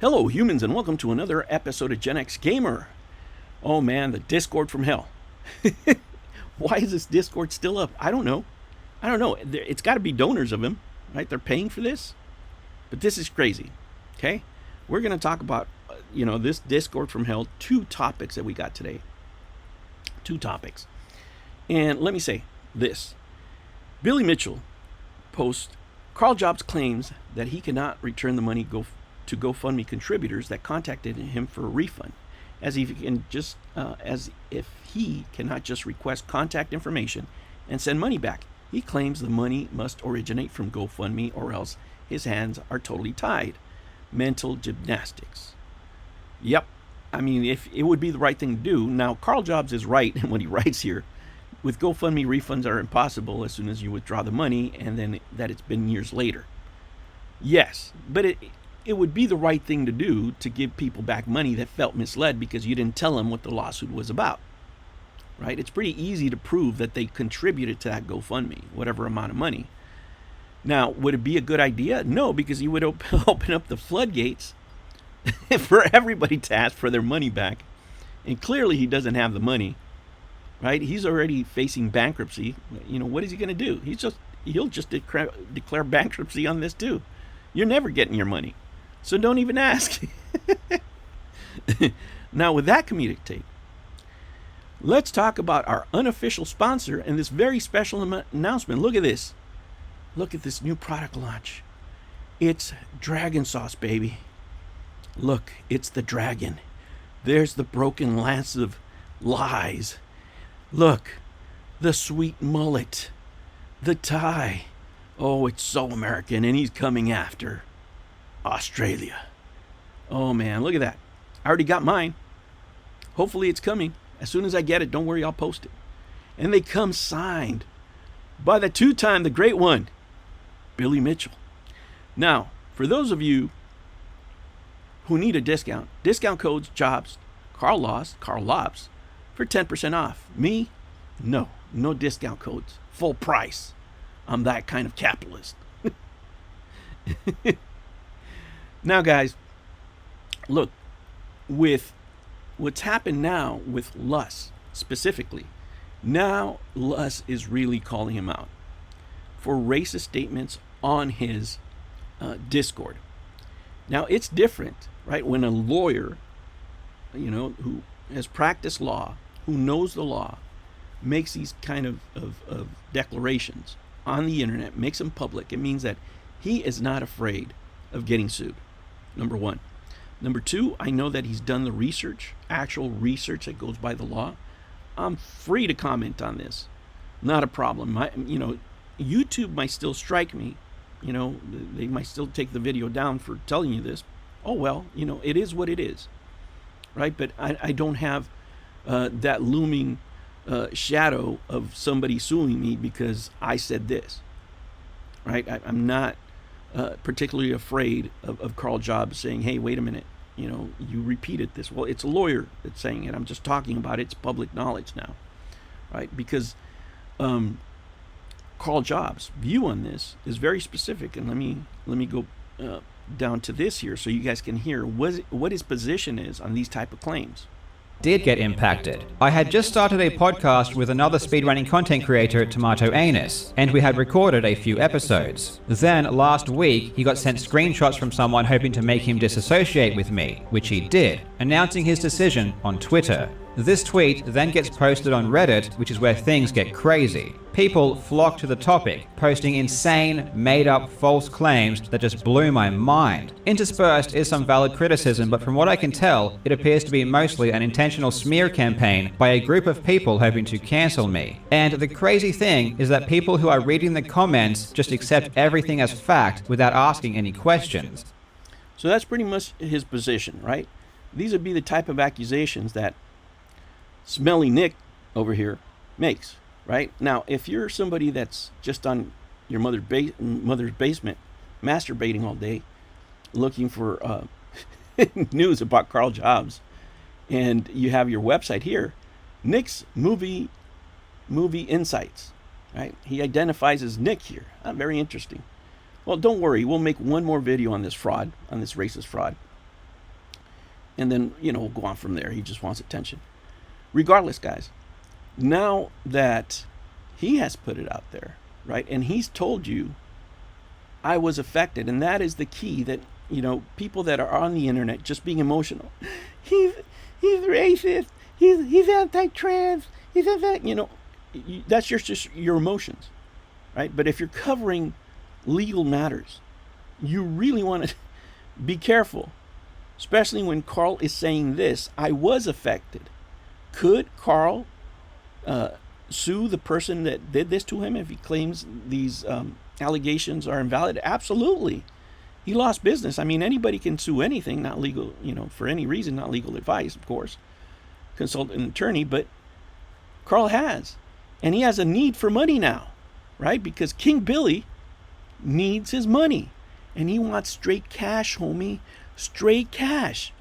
Hello, humans, and welcome to another episode of Gen X Gamer. Oh man, the Discord from hell. Why is this Discord still up? I don't know. It's got to be donors of him, right? They're paying for this. But this is crazy. Okay, we're gonna talk about this Discord from hell. Two topics that we got today. Two topics, and let me say this: Billy Mitchell posts Karl Jobst claims that he cannot return the money to GoFundMe contributors that contacted him for a refund, as if he cannot just request contact information and send money back. He claims the money must originate from GoFundMe or else his hands are totally tied. Mental gymnastics. Yep. I mean, if it would be the right thing to do. Now, Karl Jobst is right in what he writes here. With GoFundMe, refunds are impossible as soon as you withdraw the money, and then that it's been years later. Yes, but it would be the right thing to do to give people back money that felt misled because you didn't tell them what the lawsuit was about. Right? It's pretty easy to prove that they contributed to that GoFundMe, whatever amount of money. Now, would it be a good idea? No, because you would open up the floodgates for everybody to ask for their money back. And clearly he doesn't have the money, right? He's already facing bankruptcy. What is he going to do? He'll just declare bankruptcy on this too. You're never getting your money. So don't even ask. Now, with that comedic take, let's talk about our unofficial sponsor and this very special announcement. Look at this. Look at this new product launch. It's Dragon Sauce, baby. Look, it's the dragon. There's the broken lance of lies. Look, the sweet mullet. The tie. Oh, it's so American, and he's coming after Australia. Oh man, look at that. I already got mine. Hopefully it's coming. As soon as I get it, don't worry, I'll post it. And they come signed by the two-time, the great one, Billy Mitchell. Now, for those of you who need a discount codes Jobst, Karl Jobst, for 10% off. Me, no discount codes, full price. I'm that kind of capitalist. Now, guys, look, with what's happened now with Luss specifically, now Luss is really calling him out for racist statements on his Discord. Now, it's different, right? When a lawyer, who has practiced law, who knows the law, makes these kind of declarations on the internet, makes them public, it means that he is not afraid of getting sued. Number one. Number two, I know that he's done the research, actual research that goes by the law. I'm free to comment on this. Not a problem. YouTube might still strike me. They might still take the video down for telling you this. Oh, well, it is what it is. Right? But I don't have that looming shadow of somebody suing me because I said this. Right? I'm not particularly afraid of Karl Jobst saying, hey, wait a minute, you repeated this. Well, it's a lawyer that's saying it. I'm just talking about it. It's public knowledge now, right? Because Karl Jobst's view on this is very specific. And let me go down to this here so you guys can hear what his position is on these type of claims. Did get impacted. I had just started a podcast with another speedrunning content creator, Tomato Anus, and we had recorded a few episodes. Then, last week, he got sent screenshots from someone hoping to make him disassociate with me, which he did, announcing his decision on Twitter. This tweet then gets posted on Reddit, which is where things get crazy. People flock to the topic, posting insane, made-up, false claims that just blew my mind. Interspersed is some valid criticism, but from what I can tell, it appears to be mostly an intentional smear campaign by a group of people hoping to cancel me. And the crazy thing is that people who are reading the comments just accept everything as fact without asking any questions. So that's pretty much his position, right? These would be the type of accusations that Smelly Nick over here makes, right? Now, if you're somebody that's just on your mother's basement masturbating all day looking for news about Karl Jobst, and you have your website here, Nick's movie insights, right? He identifies as Nick here. Very interesting. Well, don't worry. We'll make one more video on this fraud, on this racist fraud. And then, we'll go on from there. He just wants attention. Regardless, guys, now that he has put it out there, right, and he's told you, I was affected, and that is the key, that, people that are on the internet just being emotional. He's racist. He's anti-trans. He's anti, that's just your emotions, right? But if you're covering legal matters, you really want to be careful, especially when Karl is saying this. I was affected. Could Karl sue the person that did this to him if he claims these allegations are invalid? Absolutely. He lost business. I mean, anybody can sue anything, not legal, for any reason, not legal advice, of course. Consult an attorney, but Karl has. And he has a need for money now, right? Because King Billy needs his money. And he wants straight cash, homie. Straight cash.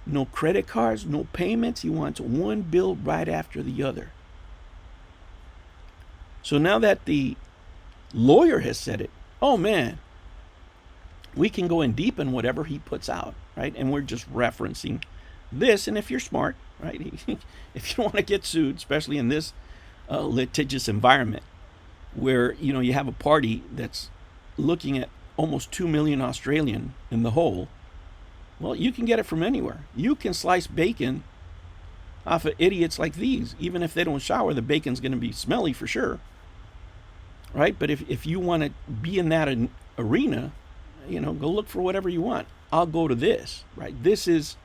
No credit cards, no payments. He wants one bill right after the other. So now that the lawyer has said it, oh man, we can go in deep in whatever he puts out, right? And we're just referencing this. And if you're smart, right, if you don't want to get sued, especially in this litigious environment where, you have a party that's looking at almost 2 million Australian in the hole, well, you can get it from anywhere. You can slice bacon off of idiots like these. Even if they don't shower, the bacon's going to be smelly for sure, right? But if you want to be in that arena, go look for whatever you want. I'll go to this, right? This is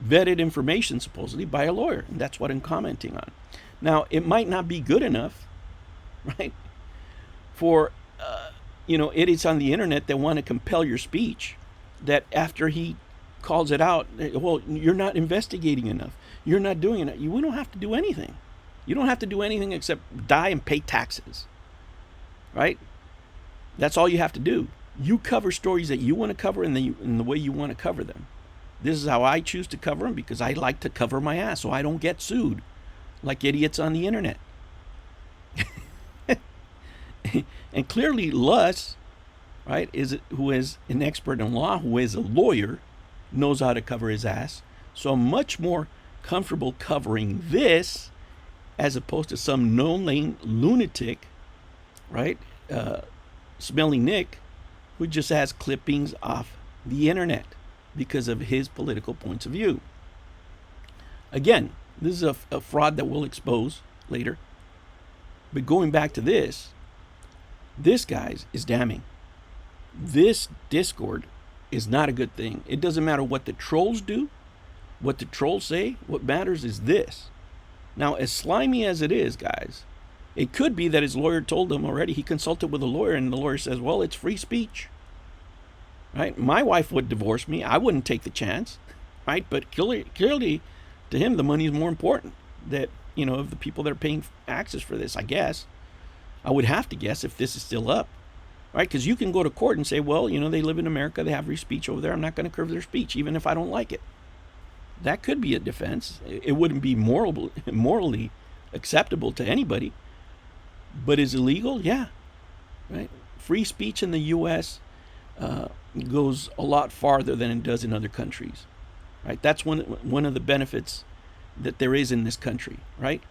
vetted information, supposedly, by a lawyer. And that's what I'm commenting on. Now, it might not be good enough, right, for, idiots on the internet that want to compel your speech, that after he calls it out, well, you're not investigating enough. You're not doing enough. We don't have to do anything. You don't have to do anything except die and pay taxes, right? That's all you have to do. You cover stories that you want to cover in the way you want to cover them. This is how I choose to cover them, because I like to cover my ass so I don't get sued like idiots on the internet. And clearly Luss, right, who is an expert in law, who is a lawyer, knows how to cover his ass. So I'm much more comfortable covering this as opposed to some no-name lunatic, right, Smelly Nick, who just has clippings off the internet because of his political points of view. Again, this is a fraud that we'll expose later. But going back to this, guys, is damning. This Discord is not a good thing. It doesn't matter what the trolls do, what the trolls say. What matters is this. Now, as slimy as it is, guys, it could be that his lawyer told him already. He consulted with a lawyer, and the lawyer says, well, it's free speech. Right? My wife would divorce me. I wouldn't take the chance. Right? But clearly, to him, the money is more important. That, of the people that are paying access for this, I guess. I would have to guess if this is still up. Right? Because you can go to court and say, well, they live in America. They have free speech over there. I'm not going to curb their speech, even if I don't like it. That could be a defense. It wouldn't be morally acceptable to anybody. But is it illegal? Yeah. Right? Free speech in the U.S. Goes a lot farther than it does in other countries. Right? That's one of the benefits that there is in this country. Right?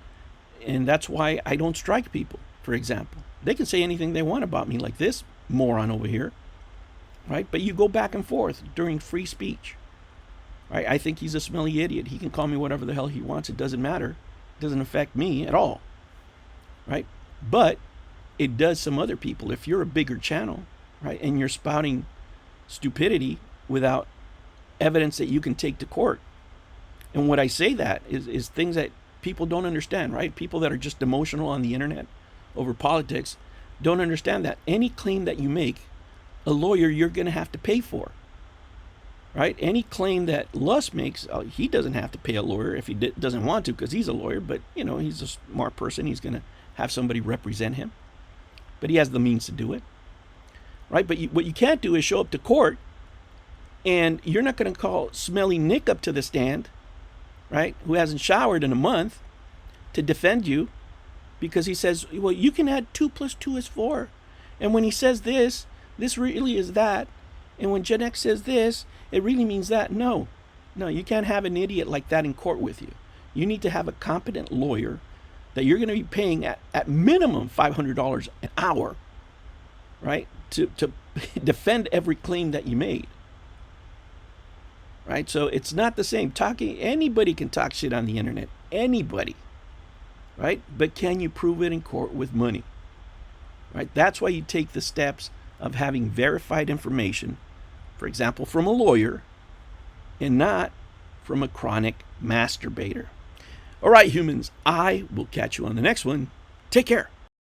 And that's why I don't strike people, for example. They can say anything they want about me, like this moron over here. Right? But you go back and forth during free speech. Right? I think he's a smelly idiot. He can call me whatever the hell he wants. It doesn't matter. It doesn't affect me at all. Right? But it does some other people. If you're a bigger channel, right, and you're spouting stupidity without evidence that you can take to court. And what I say that is things that people don't understand, right? People that are just emotional on the internet over politics don't understand that any claim that you make, a lawyer, you're going to have to pay for. Right? Any claim that Luss makes, he doesn't have to pay a lawyer if he doesn't want to, because he's a lawyer. But, he's a smart person. He's going to have somebody represent him. But he has the means to do it. Right? But what you can't do is show up to court, and you're not going to call Smelly Nick up to the stand, right, who hasn't showered in a month, to defend you, because he says, well, you can add 2 + 2 is 4. And when he says this really is that. And when Gen X says this, it really means that. No. No, you can't have an idiot like that in court with you. You need to have a competent lawyer that you're going to be paying at minimum $500 an hour, right, to defend every claim that you made. Right? So it's not the same. Anybody can talk shit on the internet. Anybody. Right? But can you prove it in court with money? Right? That's why you take the steps of having verified information, for example, from a lawyer, and not from a chronic masturbator. All right, humans, I will catch you on the next one. Take care.